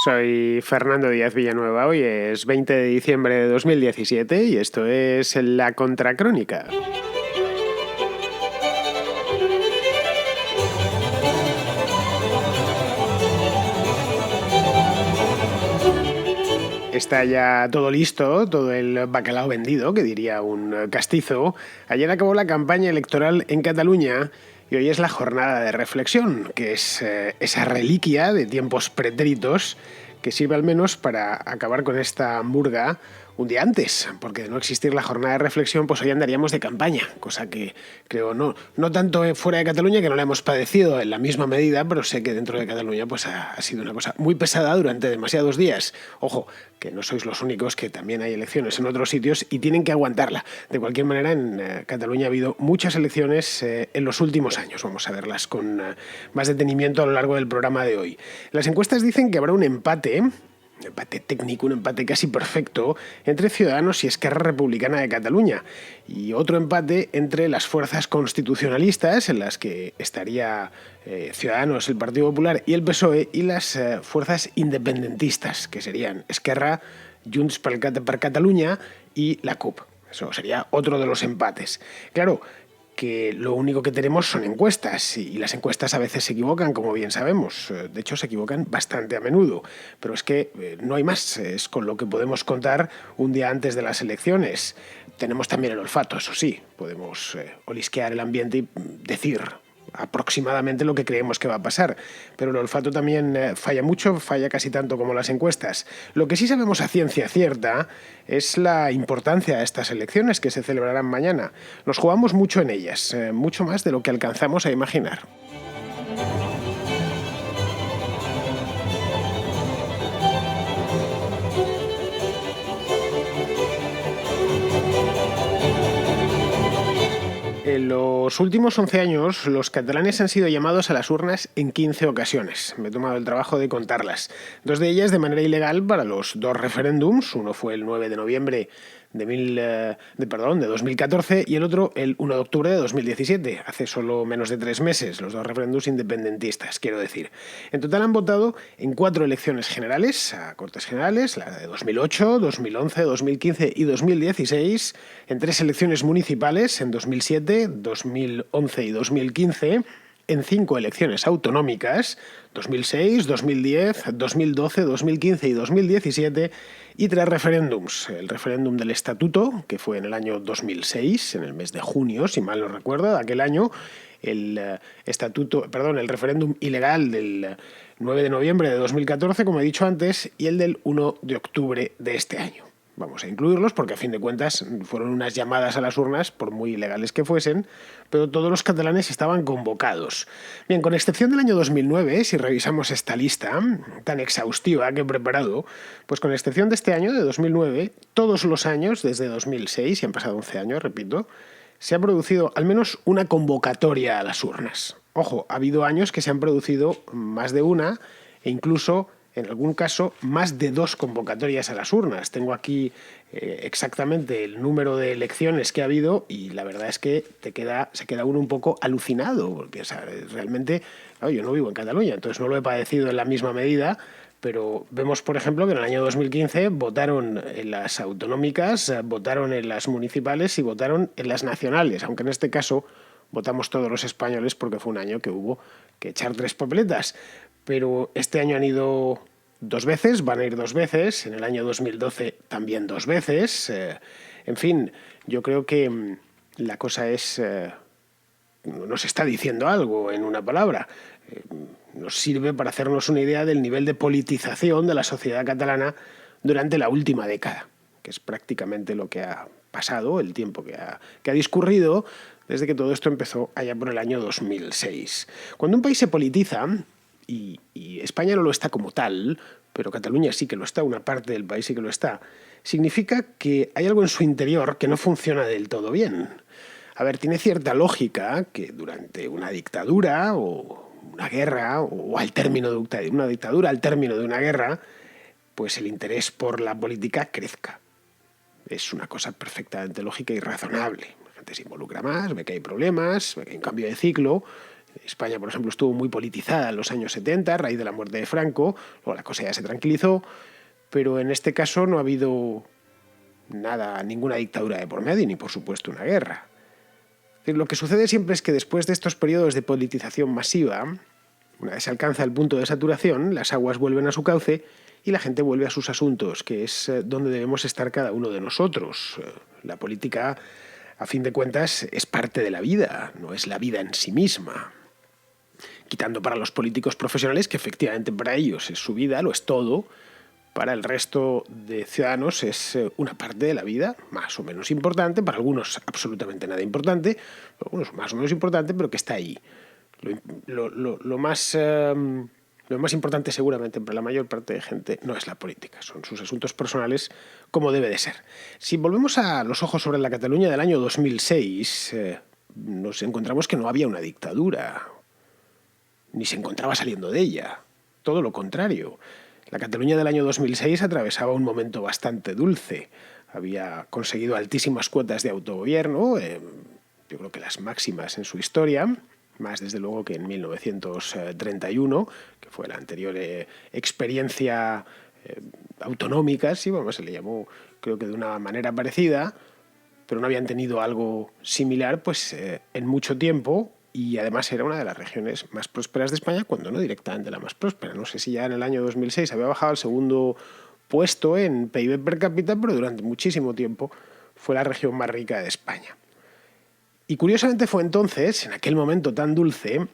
Soy Fernando Díaz Villanueva, hoy es 20 de diciembre de 2017 y esto es La Contracrónica. Está ya todo listo, todo el bacalao vendido, que diría un castizo. Ayer acabó la campaña electoral en Cataluña y hoy es la jornada de reflexión, que es esa reliquia de tiempos pretéritos que sirve al menos para acabar con esta murga un día antes, porque de no existir la jornada de reflexión, pues hoy andaríamos de campaña, cosa que creo no tanto fuera de Cataluña, que no la hemos padecido en la misma medida, pero sé que dentro de Cataluña pues ha sido una cosa muy pesada durante demasiados días. Ojo, que no sois los únicos, que también hay elecciones en otros sitios y tienen que aguantarla. De cualquier manera, en Cataluña ha habido muchas elecciones en los últimos años. Vamos a verlas con más detenimiento a lo largo del programa de hoy. Las encuestas dicen que habrá un empate técnico, un empate casi perfecto entre Ciudadanos y Esquerra Republicana de Cataluña, y otro empate entre las fuerzas constitucionalistas, en las que estaría Ciudadanos, el Partido Popular y el PSOE, y las fuerzas independentistas, que serían Esquerra, Junts per Catalunya y la CUP. Eso sería otro de los empates. Claro, que lo único que tenemos son encuestas, y las encuestas a veces se equivocan, como bien sabemos. De hecho, se equivocan bastante a menudo, pero es que no hay más, es con lo que podemos contar un día antes de las elecciones. Tenemos también el olfato, eso sí, podemos olisquear el ambiente y decir aproximadamente lo que creemos que va a pasar, pero el olfato también falla mucho, falla casi tanto como las encuestas. Lo que sí sabemos a ciencia cierta es la importancia de estas elecciones que se celebrarán mañana. Nos jugamos mucho en ellas, mucho más de lo que alcanzamos a imaginar. En los últimos 11 años, los catalanes han sido llamados a las urnas en 15 ocasiones. Me he tomado el trabajo de contarlas. 2 de ellas de manera ilegal para los 2 referéndums. Uno fue el 9 de noviembre de 2014 y el otro el 1 de octubre de 2017, hace solo menos de 3 meses, los 2 referéndums independentistas, quiero decir. En total han votado en 4 elecciones generales, a Cortes Generales, la de 2008, 2011, 2015 y 2016, en 3 elecciones municipales, en 2007, 2011 y 2015, en 5 elecciones autonómicas, 2006, 2010, 2012, 2015 y 2017, y 3 referéndums. El referéndum del Estatuto, que fue en el año 2006, en el mes de junio, si mal no recuerdo, de aquel año, el referéndum ilegal del 9 de noviembre de 2014, como he dicho antes, y el del 1 de octubre de este año. Vamos a incluirlos porque a fin de cuentas fueron unas llamadas a las urnas, por muy ilegales que fuesen, pero todos los catalanes estaban convocados. Bien, con excepción del año 2009, si revisamos esta lista tan exhaustiva que he preparado, pues con excepción de este año, de 2009, todos los años, desde 2006, y han pasado 11 años, repito, se ha producido al menos una convocatoria a las urnas. Ojo, ha habido años que se han producido más de una e incluso, en algún caso, más de 2 convocatorias a las urnas. Tengo aquí exactamente el número de elecciones que ha habido y la verdad es que se queda uno un poco alucinado, porque realmente, claro, yo no vivo en Cataluña, entonces no lo he padecido en la misma medida, pero vemos, por ejemplo, que en el año 2015 votaron en las autonómicas, votaron en las municipales y votaron en las nacionales, aunque en este caso votamos todos los españoles porque fue un año que hubo que echar 3 papeletas. Pero este año han ido 2 veces, van a ir 2 veces, en el año 2012 también 2 veces. En fin, yo creo que la cosa es... nos está diciendo algo en una palabra. Nos sirve para hacernos una idea del nivel de politización de la sociedad catalana durante la última década, que es prácticamente lo que ha pasado, el tiempo que ha discurrido desde que todo esto empezó allá por el año 2006. Cuando un país se politiza, y España no lo está como tal, pero Cataluña sí que lo está, una parte del país sí que lo está, significa que hay algo en su interior que no funciona del todo bien. A ver, tiene cierta lógica que durante una dictadura o una guerra, o al término de una dictadura, al término de una guerra, pues el interés por la política crezca. Es una cosa perfectamente lógica y razonable. La gente se involucra más, ve que hay problemas, ve que hay un cambio de ciclo. España, por ejemplo, estuvo muy politizada en los años 70, a raíz de la muerte de Franco, luego la cosa ya se tranquilizó, pero en este caso no ha habido nada, ninguna dictadura de por medio, ni por supuesto una guerra. Lo que sucede siempre es que después de estos periodos de politización masiva, una vez se alcanza el punto de saturación, las aguas vuelven a su cauce y la gente vuelve a sus asuntos, que es donde debemos estar cada uno de nosotros. La política, a fin de cuentas, es parte de la vida, no es la vida en sí misma. Quitando para los políticos profesionales, que efectivamente para ellos es su vida, lo es todo, para el resto de ciudadanos es una parte de la vida más o menos importante, para algunos absolutamente nada importante, para algunos más o menos importante, pero que está ahí. Lo más importante seguramente para la mayor parte de gente no es la política, son sus asuntos personales como debe de ser. Si volvemos a los ojos sobre la Cataluña del año 2006, nos encontramos que no había una dictadura, ni se encontraba saliendo de ella, todo lo contrario. La Cataluña del año 2006 atravesaba un momento bastante dulce. Había conseguido altísimas cuotas de autogobierno, yo creo que las máximas en su historia, más desde luego que en 1931, que fue la anterior experiencia autonómica, sí, vamos, se le llamó creo que de una manera parecida, pero no habían tenido algo similar pues en mucho tiempo. Y además era una de las regiones más prósperas de España, cuando no directamente la más próspera. No sé si ya en el año 2006 había bajado al segundo puesto en PIB per cápita, pero durante muchísimo tiempo fue la región más rica de España. Y curiosamente fue entonces, en aquel momento tan dulce,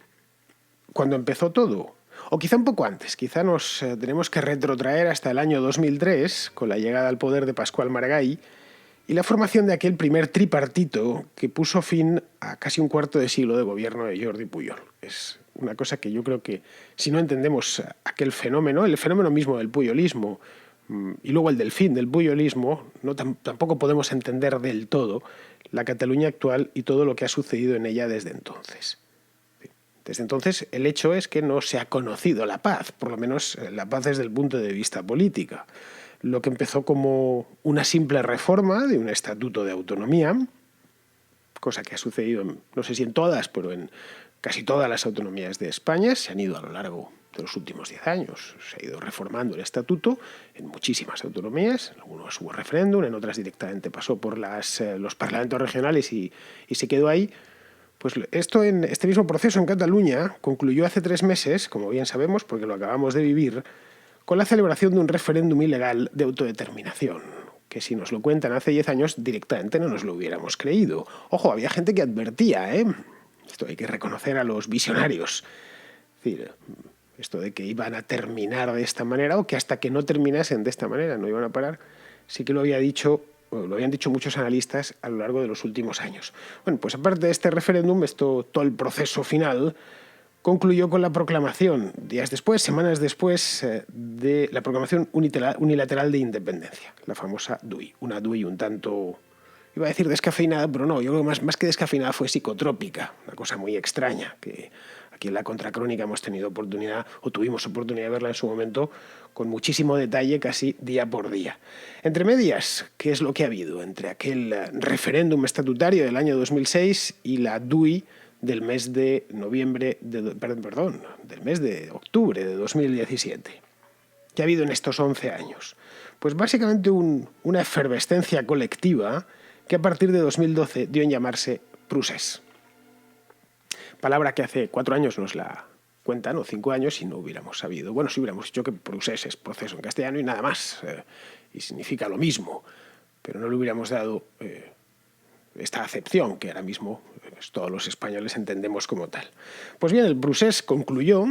cuando empezó todo. O quizá un poco antes, quizá nos tenemos que retrotraer hasta el año 2003, con la llegada al poder de Pascual Maragall, y la formación de aquel primer tripartito que puso fin a casi un cuarto de siglo de gobierno de Jordi Pujol. Es una cosa que yo creo que si no entendemos aquel fenómeno, el fenómeno mismo del puyolismo y luego el del fin del puyolismo, tampoco podemos entender del todo la Cataluña actual y todo lo que ha sucedido en ella desde entonces. Desde entonces el hecho es que no se ha conocido la paz, por lo menos la paz desde el punto de vista político. Lo que empezó como una simple reforma de un estatuto de autonomía, cosa que ha sucedido, no sé si en todas, pero en casi todas las autonomías de España, se han ido a lo largo de los últimos 10 años. Se ha ido reformando el estatuto en muchísimas autonomías, en algunos hubo referéndum, en otras directamente pasó por los parlamentos regionales y se quedó ahí. Pues este mismo proceso en Cataluña concluyó hace 3 meses, como bien sabemos, porque lo acabamos de vivir, con la celebración de un referéndum ilegal de autodeterminación, que si nos lo cuentan hace 10 años directamente no nos lo hubiéramos creído. Ojo, había gente que advertía, esto hay que reconocer a los visionarios. Es decir, esto de que iban a terminar de esta manera o que hasta que no terminasen de esta manera no iban a parar, sí que lo habían dicho muchos analistas a lo largo de los últimos años. Bueno, pues aparte de este referéndum, todo el proceso final concluyó con la proclamación, días después, semanas después, de la proclamación unilateral de independencia, la famosa DUI. Una DUI un tanto, iba a decir descafeinada, pero no, yo creo que más que descafeinada fue psicotrópica, una cosa muy extraña, que aquí en la Contracrónica hemos tenido oportunidad, o tuvimos oportunidad de verla en su momento, con muchísimo detalle, casi día por día. Entre medias, ¿qué es lo que ha habido entre aquel referéndum estatutario del año 2006 y la DUI del mes de del mes de octubre de 2017? ¿Qué ha habido en estos 11 años? Pues básicamente una efervescencia colectiva que a partir de 2012 dio en llamarse procés. Palabra que hace 4 años nos la cuentan, o 5 años, y no hubiéramos sabido. Bueno, sí hubiéramos dicho que procés es proceso en castellano y nada más, y significa lo mismo, pero no le hubiéramos dado esta acepción que ahora mismo todos los españoles entendemos como tal. Pues bien, el procés concluyó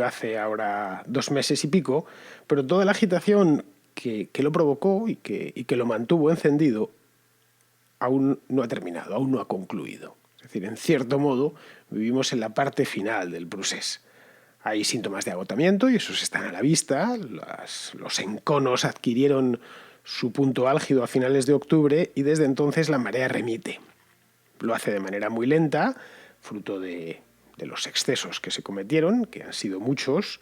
hace ahora 2 meses y pico, pero toda la agitación que lo provocó y que lo mantuvo encendido aún no ha terminado, aún no ha concluido. Es decir, en cierto modo, vivimos en la parte final del procés. Hay síntomas de agotamiento y esos están a la vista. Los enconos adquirieron su punto álgido a finales de octubre y desde entonces la marea remite. Lo hace de manera muy lenta, fruto de los excesos que se cometieron, que han sido muchos,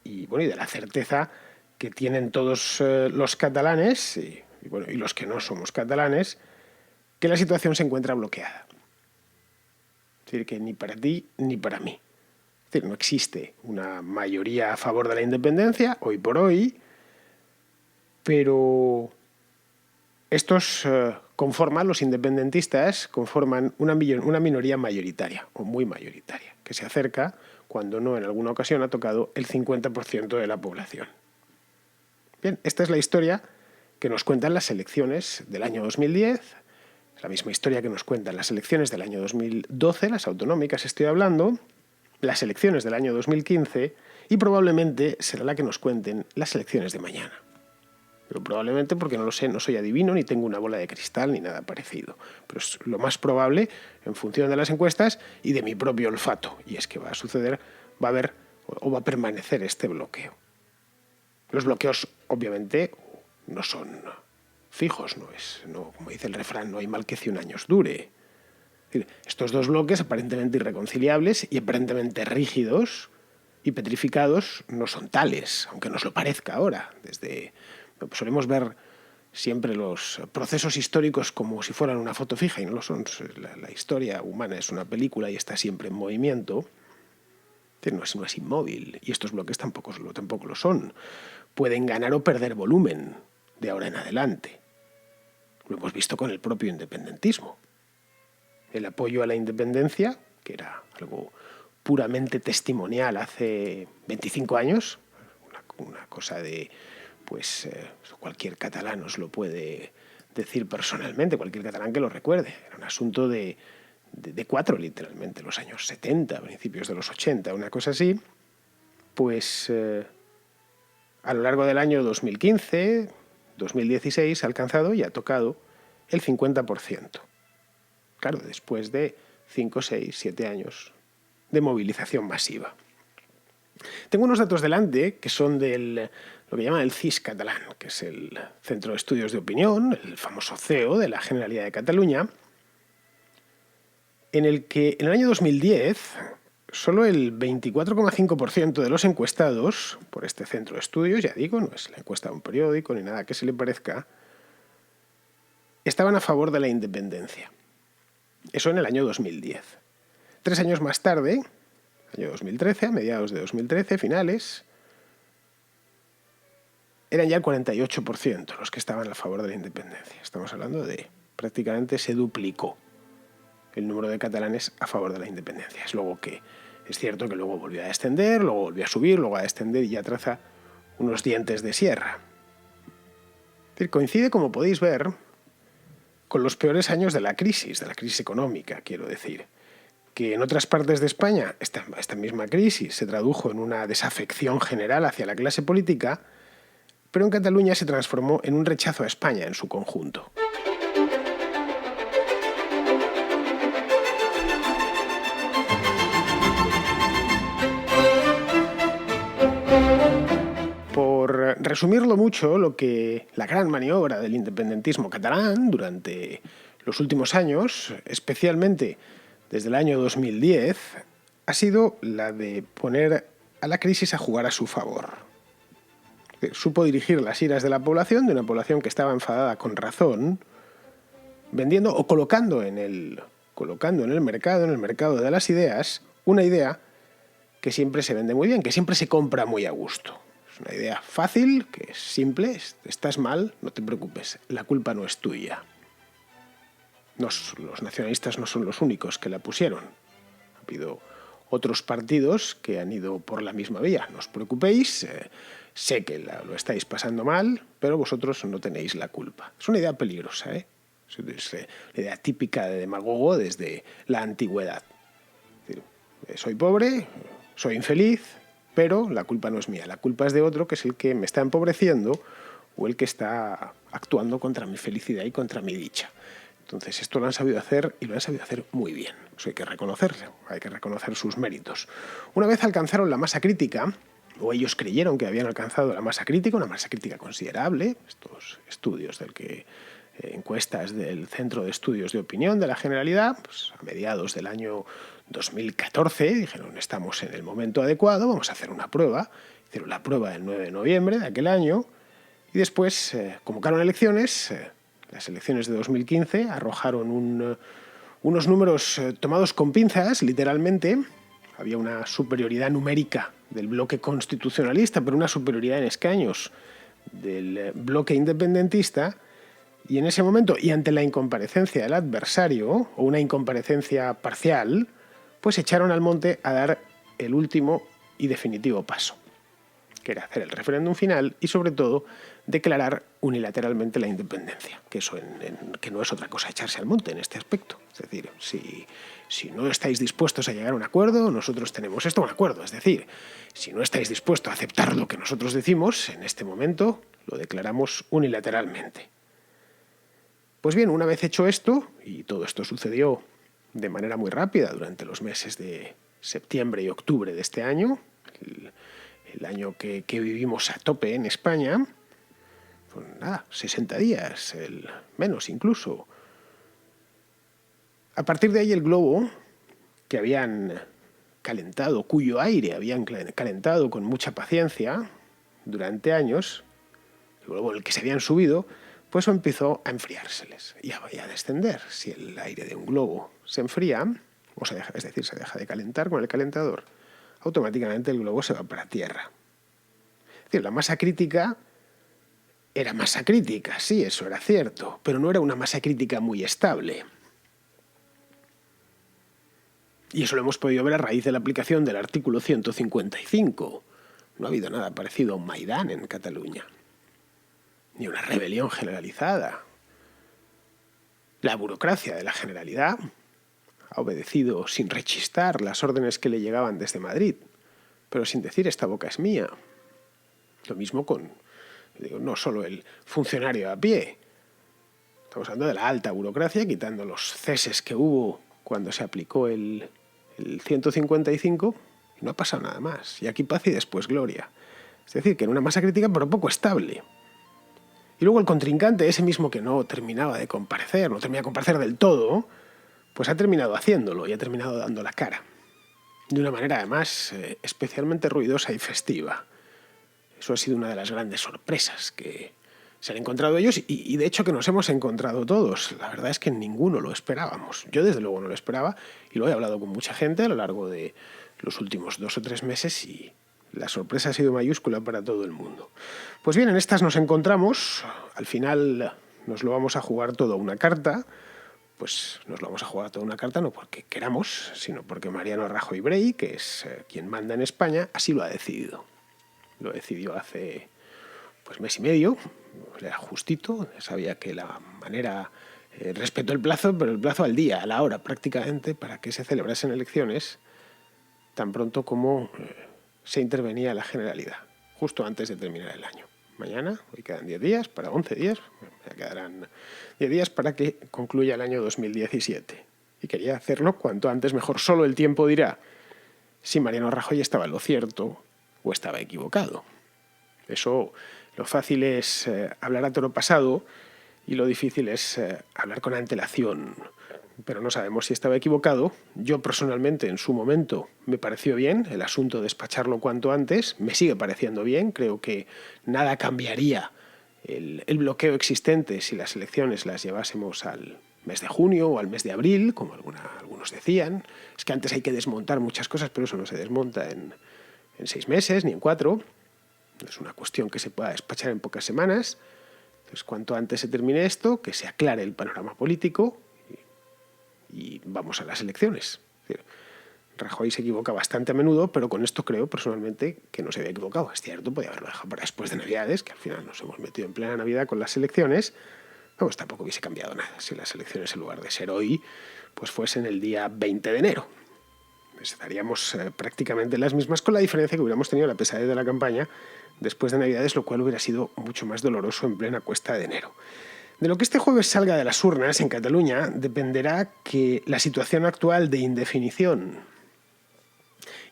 y de la certeza que tienen todos los catalanes, y los que no somos catalanes, que la situación se encuentra bloqueada. Es decir, que ni para ti ni para mí. Es decir, no existe una mayoría a favor de la independencia, hoy por hoy, pero los independentistas conforman una minoría mayoritaria, o muy mayoritaria, que se acerca, cuando no en alguna ocasión ha tocado, el 50% de la población. Bien, esta es la historia que nos cuentan las elecciones del año 2010, es la misma historia que nos cuentan las elecciones del año 2012, las autonómicas estoy hablando, las elecciones del año 2015, y probablemente será la que nos cuenten las elecciones de mañana. Pero probablemente porque no lo sé, no soy adivino, ni tengo una bola de cristal, ni nada parecido. Pero es lo más probable en función de las encuestas y de mi propio olfato. Y es que va a suceder, va a haber o va a permanecer este bloqueo. Los bloqueos, obviamente, no son fijos, como dice el refrán, no hay mal que 100 años dure. Es decir, estos dos bloques aparentemente irreconciliables y aparentemente rígidos y petrificados no son tales, aunque nos lo parezca ahora. Solemos ver siempre los procesos históricos como si fueran una foto fija y no lo son. La historia humana es una película y está siempre en movimiento. No es inmóvil y estos bloques tampoco lo son. Pueden ganar o perder volumen de ahora en adelante. Lo hemos visto con el propio independentismo. El apoyo a la independencia, que era algo puramente testimonial hace 25 años, una cosa de, cualquier catalán os lo puede decir personalmente, cualquier catalán que lo recuerde. Era un asunto de cuatro, literalmente, los años 70, principios de los 80, una cosa así. A lo largo del año 2015, 2016, ha alcanzado y ha tocado el 50%. Claro, después de 5, 6, 7 años de movilización masiva. Tengo unos datos delante que son lo que llaman el CIS catalán, que es el Centro de Estudios de Opinión, el famoso CEO de la Generalitat de Cataluña, en el que en el año 2010 solo el 24,5% de los encuestados por este centro de estudios, ya digo, no es la encuesta de un periódico ni nada que se le parezca, estaban a favor de la independencia. Eso en el año 2010. 3 años más tarde, año 2013, a mediados de 2013, finales, eran ya el 48% los que estaban a favor de la independencia. Estamos hablando de prácticamente se duplicó el número de catalanes a favor de la independencia. Es cierto que luego volvió a descender, luego volvió a subir, luego a descender y ya traza unos dientes de sierra. Es decir, coincide, como podéis ver, con los peores años de la crisis económica, quiero decir. Que en otras partes de España esta misma crisis se tradujo en una desafección general hacia la clase política, pero en Cataluña se transformó en un rechazo a España en su conjunto. Por resumirlo mucho, la gran maniobra del independentismo catalán durante los últimos años, especialmente desde el año 2010, ha sido la de poner a la crisis a jugar a su favor. Supo dirigir las iras de una población que estaba enfadada con razón, vendiendo o colocando en el mercado de las ideas, una idea que siempre se vende muy bien, que siempre se compra muy a gusto. Es una idea fácil, que es simple, estás mal, no te preocupes, la culpa no es tuya. Los nacionalistas no son los únicos que la pusieron. Ha habido otros partidos que han ido por la misma vía. No os preocupéis, sé que lo estáis pasando mal, pero vosotros no tenéis la culpa. Es una idea peligrosa, ¿eh? Es la idea típica de demagogo desde la antigüedad. Es decir, soy pobre, soy infeliz, pero la culpa no es mía. La culpa es de otro, que es el que me está empobreciendo o el que está actuando contra mi felicidad y contra mi dicha. Entonces, esto lo han sabido hacer y lo han sabido hacer muy bien. Eso hay que reconocerlo, hay que reconocer sus méritos. Una vez alcanzaron la masa crítica, o ellos creyeron que habían alcanzado la masa crítica, una masa crítica considerable, estos estudios encuestas del Centro de Estudios de Opinión de la Generalitat, a mediados del año 2014, dijeron, estamos en el momento adecuado, vamos a hacer una prueba. Hicieron la prueba el 9 de noviembre de aquel año y después convocaron elecciones. Las elecciones de 2015 arrojaron Unos números tomados con pinzas, literalmente. Había una superioridad numérica del bloque constitucionalista, pero una superioridad en escaños del bloque independentista. Y en ese momento, y ante la incomparecencia del adversario, o una incomparecencia parcial, pues echaron al monte a dar el último y definitivo paso, que era hacer el referéndum final y, sobre todo, declarar unilateralmente la independencia, que eso que no es otra cosa echarse al monte en este aspecto. Es decir, si no estáis dispuestos a llegar a un acuerdo, nosotros tenemos un acuerdo. Es decir, si no estáis dispuestos a aceptar lo que nosotros decimos, en este momento lo declaramos unilateralmente. Pues bien, una vez hecho esto, y todo esto sucedió de manera muy rápida durante los meses de septiembre y octubre de este año, el año que vivimos a tope en España, pues nada, 60 días, menos incluso. A partir de ahí el globo, que habían calentado, cuyo aire habían calentado con mucha paciencia durante años, el globo en el que se habían subido, pues empezó a enfriárseles y a descender. Si el aire de un globo se enfría, es decir, se deja de calentar con el calentador, automáticamente el globo se va para tierra. Es decir, la masa crítica era masa crítica, sí, eso era cierto, pero no era una masa crítica muy estable. Y eso lo hemos podido ver a raíz de la aplicación del artículo 155. No ha habido nada parecido a un Maidán en Cataluña, ni una rebelión generalizada. La burocracia de la Generalidad ha obedecido sin rechistar las órdenes que le llegaban desde Madrid, pero sin decir esta boca es mía. Lo mismo con, no solo el funcionario a pie. Estamos hablando de la alta burocracia, quitando los ceses que hubo cuando se aplicó el 155, y no ha pasado nada más. Y aquí paz y después gloria. Es decir, que era una masa crítica pero poco estable. Y luego el contrincante, ese mismo que no terminaba de comparecer, no termina de comparecer del todo, pues ha terminado haciéndolo y ha terminado dando la cara. De una manera además especialmente ruidosa y festiva. Eso ha sido una de las grandes sorpresas que se han encontrado ellos y de hecho que nos hemos encontrado todos. La verdad es que ninguno lo esperábamos. Yo desde luego no lo esperaba y lo he hablado con mucha gente a lo largo de los últimos 2 o 3 meses y la sorpresa ha sido mayúscula para todo el mundo. Pues bien, en estas nos encontramos. Al final nos lo vamos a jugar todo a una carta. Pues nos lo vamos a jugar a toda una carta no porque queramos, sino porque Mariano Rajoy Brey, que es quien manda en España, así lo ha decidido. Lo decidió hace mes y medio, era justito, sabía que la manera respetó el plazo, pero el plazo al día, a la hora prácticamente, para que se celebrasen elecciones tan pronto como se intervenía la Generalidad, justo antes de terminar el año. Mañana, hoy quedan 10 días, para 11 días, ya quedarán 10 días para que concluya el año 2017. Y quería hacerlo cuanto antes mejor. Solo el tiempo dirá si Mariano Rajoy estaba en lo cierto o estaba equivocado. Eso, lo fácil es hablar a toro pasado y lo difícil es hablar con antelación. Pero no sabemos si estaba equivocado. Yo personalmente en su momento me pareció bien el asunto de despacharlo cuanto antes. Me sigue pareciendo bien. Creo que nada cambiaría el bloqueo existente si las elecciones las llevásemos al mes de junio o al mes de abril, como algunos decían. Es que antes hay que desmontar muchas cosas, pero eso no se desmonta en 6 meses ni en 4. Es una cuestión que se pueda despachar en pocas semanas. Entonces, cuanto antes se termine esto, que se aclare el panorama político y vamos a las elecciones. Es decir, Rajoy se equivoca bastante a menudo, pero con esto creo personalmente que no se había equivocado. Es cierto, podía haberlo dejado para después de Navidades, que al final nos hemos metido en plena Navidad con las elecciones. Pues tampoco hubiese cambiado nada si las elecciones, en lugar de ser hoy, pues fuesen el día 20 de enero. Estaríamos prácticamente en las mismas, con la diferencia que hubiéramos tenido la pesadez de la campaña después de Navidades, lo cual hubiera sido mucho más doloroso en plena cuesta de enero. De lo que este jueves salga de las urnas en Cataluña dependerá que la situación actual de indefinición,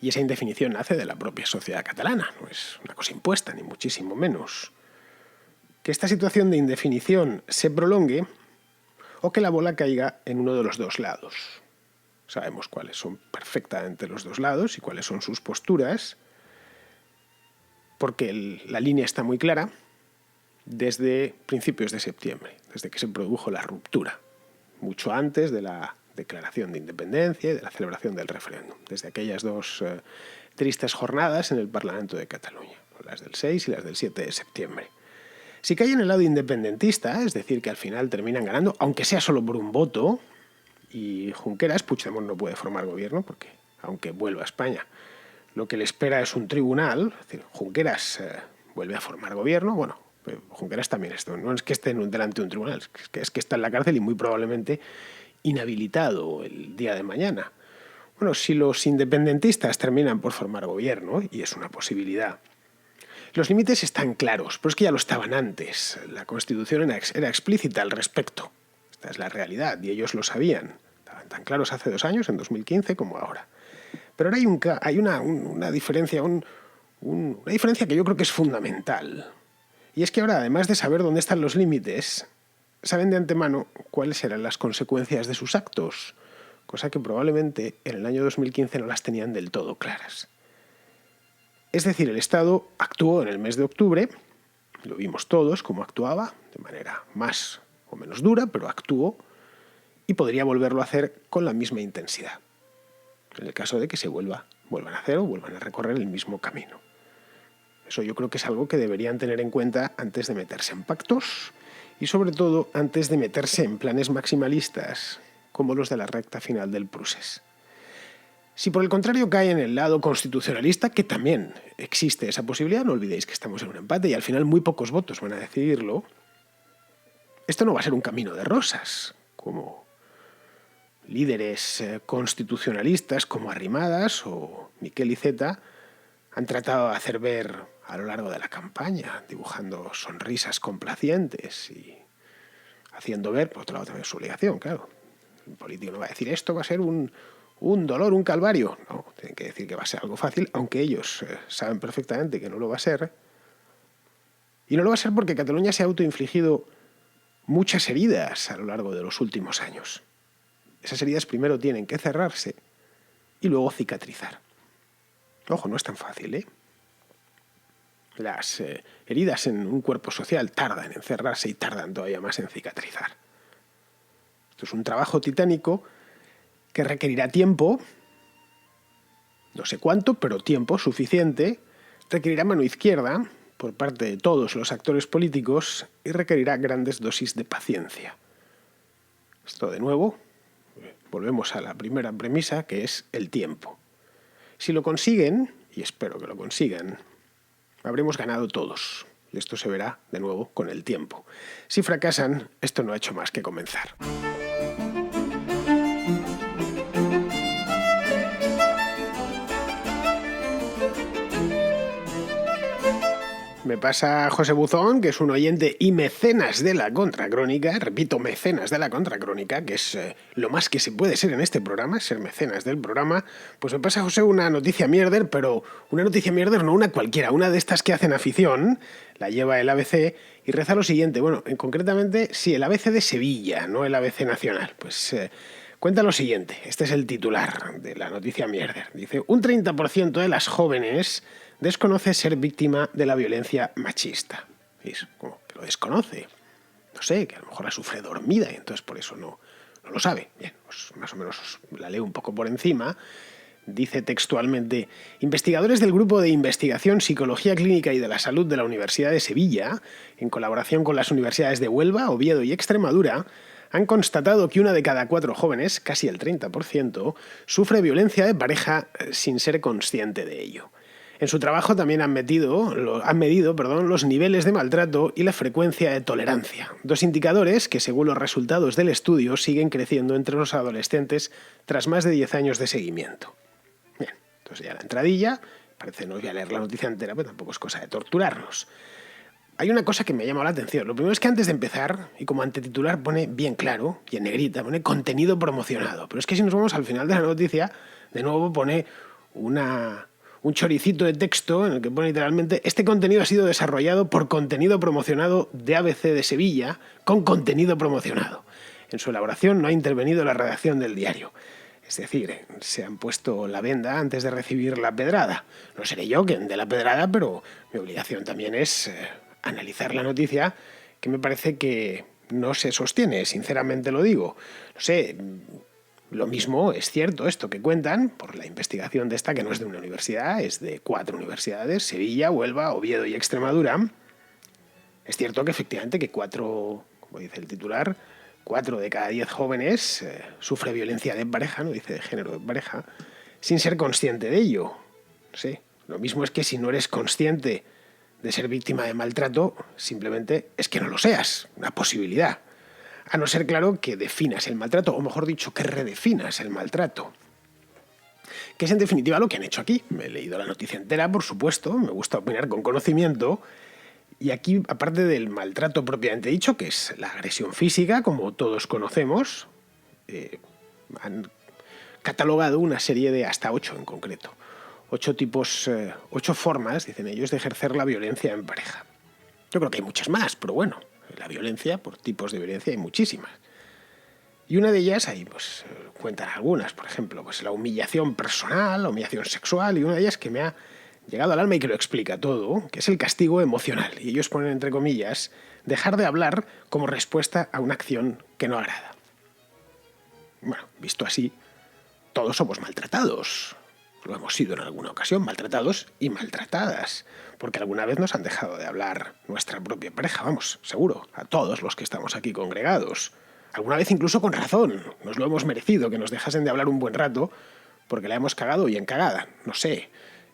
y esa indefinición nace de la propia sociedad catalana, no es una cosa impuesta, ni muchísimo menos, que esta situación de indefinición se prolongue o que la bola caiga en uno de los dos lados. Sabemos cuáles son perfectamente los dos lados y cuáles son sus posturas, porque la línea está muy clara desde principios de septiembre, desde que se produjo la ruptura, mucho antes de la declaración de independencia y de la celebración del referéndum, desde aquellas dos tristes jornadas en el Parlamento de Cataluña, las del 6 y las del 7 de septiembre. Si cae en el lado independentista, es decir, que al final terminan ganando, aunque sea solo por un voto, y Junqueras, Puigdemont no puede formar gobierno porque, aunque vuelva a España, lo que le espera es un tribunal, es decir, Junqueras vuelve a formar gobierno, bueno, Junqueras también esto, no es que esté delante de un tribunal, es que está en la cárcel y muy probablemente inhabilitado el día de mañana. Bueno, si los independentistas terminan por formar gobierno, y es una posibilidad, los límites están claros, pero es que ya lo estaban antes. La Constitución era explícita al respecto. Esta es la realidad y ellos lo sabían. Estaban tan claros hace 2 años, en 2015, como ahora. Pero ahora hay una diferencia, una diferencia que yo creo que es fundamental. Y es que ahora, además de saber dónde están los límites, saben de antemano cuáles serán las consecuencias de sus actos, cosa que probablemente en el año 2015 no las tenían del todo claras. Es decir, el Estado actuó en el mes de octubre, lo vimos todos cómo actuaba, de manera más o menos dura, pero actuó, y podría volverlo a hacer con la misma intensidad, en el caso de que se vuelvan a hacer o vuelvan a recorrer el mismo camino. Eso yo creo que es algo que deberían tener en cuenta antes de meterse en pactos y sobre todo antes de meterse en planes maximalistas como los de la recta final del procés. Si por el contrario cae en el lado constitucionalista, que también existe esa posibilidad, no olvidéis que estamos en un empate y al final muy pocos votos van a decidirlo, esto no va a ser un camino de rosas, como líderes constitucionalistas como Arrimadas o Miquel Iceta han tratado de hacer ver a lo largo de la campaña, dibujando sonrisas complacientes y haciendo ver, por otro lado también su obligación, claro. El político no va a decir esto va a ser un dolor, un calvario. No, tienen que decir que va a ser algo fácil, aunque ellos saben perfectamente que no lo va a ser. Y no lo va a ser porque Cataluña se ha autoinfligido muchas heridas a lo largo de los últimos años. Esas heridas primero tienen que cerrarse y luego cicatrizar. Ojo, no es tan fácil, ¿eh? Las heridas en un cuerpo social tardan en cerrarse y tardan todavía más en cicatrizar. Esto es un trabajo titánico que requerirá tiempo, no sé cuánto, pero tiempo suficiente, requerirá mano izquierda por parte de todos los actores políticos y requerirá grandes dosis de paciencia. Esto de nuevo, volvemos a la primera premisa, que es el tiempo. Si lo consiguen, y espero que lo consigan, habremos ganado todos. Y esto se verá, de nuevo, con el tiempo. Si fracasan, esto no ha hecho más que comenzar. Me pasa José Buzón, que es un oyente y mecenas de la Contracrónica, repito, mecenas de la Contracrónica, que es lo más que se puede ser en este programa, ser mecenas del programa. Pues me pasa, José, una noticia mierder, pero una noticia mierder no una cualquiera, una de estas que hacen afición, la lleva el ABC y reza lo siguiente, bueno, concretamente, sí, el ABC de Sevilla, no el ABC nacional, pues... Cuenta lo siguiente, este es el titular de la noticia mierder. Dice, un 30% de las jóvenes desconoce ser víctima de la violencia machista. ¿Veis? Como que lo desconoce. No sé, que a lo mejor la sufre dormida y entonces por eso no lo sabe. Bien, pues más o menos os la leo un poco por encima. Dice textualmente, investigadores del Grupo de Investigación Psicología Clínica y de la Salud de la Universidad de Sevilla, en colaboración con las universidades de Huelva, Oviedo y Extremadura, han constatado que 1 de cada 4 jóvenes, casi el 30%, sufre violencia de pareja sin ser consciente de ello. En su trabajo también han medido los niveles de maltrato y la frecuencia de tolerancia, 2 indicadores que, según los resultados del estudio, siguen creciendo entre los adolescentes tras más de 10 años de seguimiento. Bien, entonces ya la entradilla, parece no voy a leer la noticia entera, pero tampoco es cosa de torturarnos. Hay una cosa que me ha llamado la atención. Lo primero es que antes de empezar, y como antetitular pone bien claro, y en negrita, pone contenido promocionado. Pero es que si nos vamos al final de la noticia, de nuevo pone un choricito de texto en el que pone literalmente este contenido ha sido desarrollado por contenido promocionado de ABC de Sevilla con contenido promocionado. En su elaboración no ha intervenido la redacción del diario. Es decir, se han puesto la venda antes de recibir la pedrada. No seré yo quien dé la pedrada, pero mi obligación también es analizar la noticia, que me parece que no se sostiene, sinceramente lo digo. No sé, Lo mismo es cierto esto que cuentan por la investigación de esta, que no es de una universidad, es de 4 universidades, Sevilla, Huelva, Oviedo y Extremadura. Es cierto que efectivamente que 4, como dice el titular, 4 de cada 10 jóvenes sufre violencia de pareja, no dice de género de pareja, sin ser consciente de ello. No sé, lo mismo es que si no eres consciente de ser víctima de maltrato, simplemente es que no lo seas, una posibilidad. A no ser, claro, que definas el maltrato, o mejor dicho, que redefinas el maltrato. Que es en definitiva lo que han hecho aquí. Me he leído la noticia entera, por supuesto, me gusta opinar con conocimiento. Y aquí, aparte del maltrato propiamente dicho, que es la agresión física, como todos conocemos, han catalogado una serie de hasta 8 en concreto. 8 tipos, 8 formas, dicen ellos, de ejercer la violencia en pareja. Yo creo que hay muchas más, pero bueno, la violencia, por tipos de violencia, hay muchísimas. Y una de ellas, ahí pues cuentan algunas, por ejemplo, pues la humillación personal, la humillación sexual, y una de ellas que me ha llegado al alma y que lo explica todo, que es el castigo emocional. Y ellos ponen entre comillas, dejar de hablar como respuesta a una acción que no agrada. Bueno, visto así, todos somos maltratados. Lo hemos sido en alguna ocasión, maltratados y maltratadas, porque alguna vez nos han dejado de hablar nuestra propia pareja, vamos, seguro, a todos los que estamos aquí congregados. Alguna vez incluso con razón, nos lo hemos merecido, que nos dejasen de hablar un buen rato, porque la hemos cagado y encagada, no sé.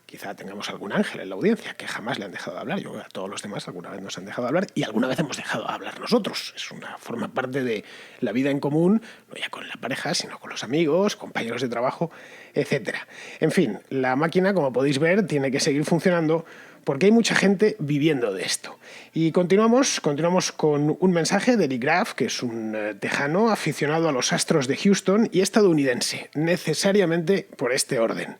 Quizá tengamos algún ángel en la audiencia que jamás le han dejado de hablar. Yo a todos los demás alguna vez nos han dejado de hablar y alguna vez hemos dejado de hablar nosotros. Forma parte de la vida en común, no ya con la pareja, sino con los amigos, compañeros de trabajo, etc. En fin, la máquina, como podéis ver, tiene que seguir funcionando porque hay mucha gente viviendo de esto. Y continuamos con un mensaje de Eric Graf, que es un tejano aficionado a los Astros de Houston y estadounidense, necesariamente por este orden.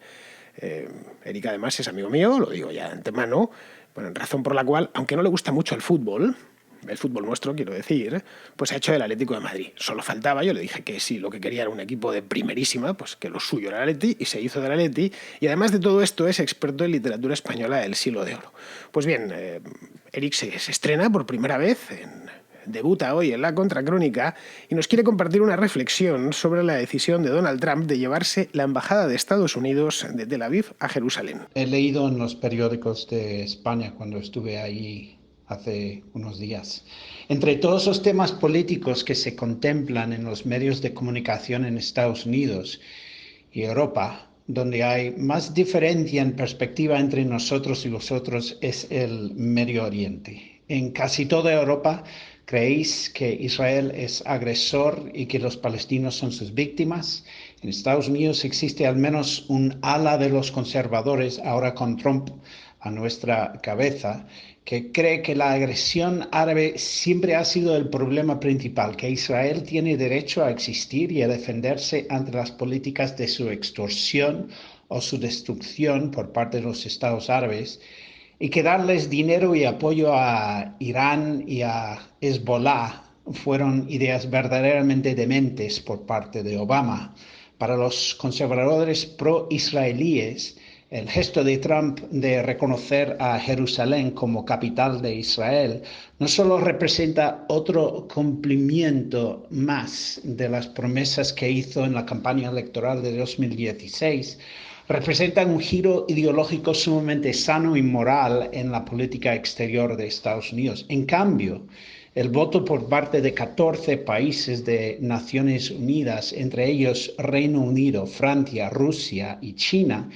Eric además es amigo mío, lo digo ya de antemano, bueno, razón por la cual, aunque no le gusta mucho el fútbol nuestro, quiero decir, pues ha hecho el Atlético de Madrid. Solo faltaba, yo le dije que si lo que quería era un equipo de primerísima, pues que lo suyo era el Atleti, y se hizo del Atleti, y además de todo esto es experto en literatura española del siglo de oro. Pues bien, Eric se estrena por primera vez debuta hoy en La Contracrónica y nos quiere compartir una reflexión sobre la decisión de Donald Trump de llevarse la embajada de Estados Unidos de Tel Aviv a Jerusalén. He leído en los periódicos de España cuando estuve ahí hace unos días. Entre todos los temas políticos que se contemplan en los medios de comunicación en Estados Unidos y Europa, donde hay más diferencia en perspectiva entre nosotros y los otros es el Medio Oriente. En casi toda Europa creéis que Israel es agresor y que los palestinos son sus víctimas. En Estados Unidos existe al menos un ala de los conservadores, ahora con Trump a nuestra cabeza, que cree que la agresión árabe siempre ha sido el problema principal, que Israel tiene derecho a existir y a defenderse ante las políticas de su extorsión o su destrucción por parte de los estados árabes, y que darles dinero y apoyo a Irán y a Hezbollah fueron ideas verdaderamente dementes por parte de Obama. Para los conservadores pro-israelíes, el gesto de Trump de reconocer a Jerusalén como capital de Israel no solo representa otro cumplimiento más de las promesas que hizo en la campaña electoral de 2016, representa un giro ideológico sumamente sano y moral en la política exterior de Estados Unidos. En cambio, el voto por parte de 14 países de Naciones Unidas, entre ellos Reino Unido, Francia, Rusia y China,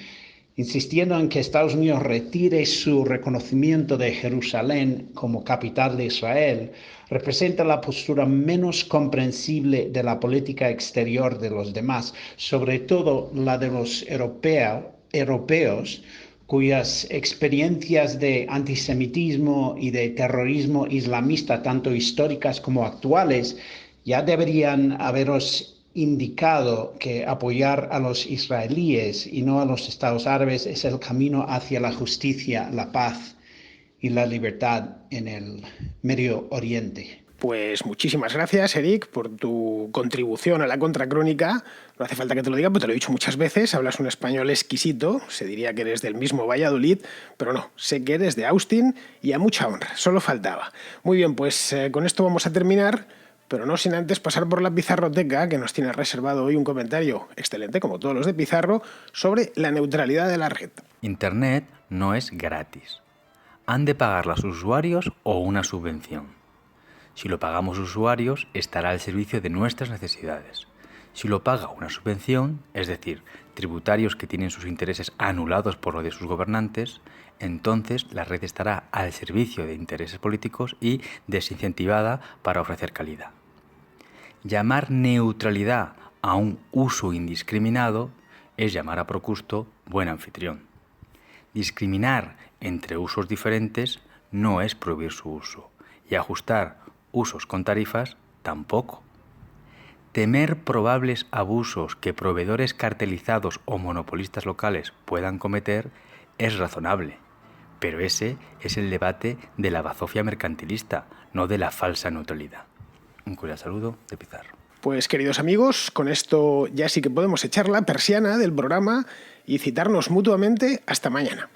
insistiendo en que Estados Unidos retire su reconocimiento de Jerusalén como capital de Israel, representa la postura menos comprensible de la política exterior de los demás, sobre todo la de los europeos, cuyas experiencias de antisemitismo y de terrorismo islamista, tanto históricas como actuales, ya deberían haberos indicado que apoyar a los israelíes y no a los estados árabes es el camino hacia la justicia, la paz y la libertad en el Medio Oriente. Pues muchísimas gracias, Eric, por tu contribución a La Contracrónica. No hace falta que te lo diga, porque te lo he dicho muchas veces. Hablas un español exquisito. Se diría que eres del mismo Valladolid, pero no. Sé que eres de Austin y a mucha honra. Solo faltaba. Muy bien, pues con esto vamos a terminar. pero no sin antes pasar por la Pizarroteca, que nos tiene reservado hoy un comentario excelente, como todos los de Pizarro, sobre la neutralidad de la red. Internet no es gratis. Han de pagar los usuarios o una subvención. Si lo pagamos usuarios, estará al servicio de nuestras necesidades. Si lo paga una subvención, es decir, tributarios que tienen sus intereses anulados por lo de sus gobernantes, entonces la red estará al servicio de intereses políticos y desincentivada para ofrecer calidad. Llamar neutralidad a un uso indiscriminado es llamar a Procusto buen anfitrión. Discriminar entre usos diferentes no es prohibir su uso, y ajustar usos con tarifas tampoco. Temer probables abusos que proveedores cartelizados o monopolistas locales puedan cometer es razonable, pero ese es el debate de la bazofia mercantilista, no de la falsa neutralidad. Un cordial saludo de Pizarro. Pues queridos amigos, con esto ya sí que podemos echar la persiana del programa y citarnos mutuamente hasta mañana.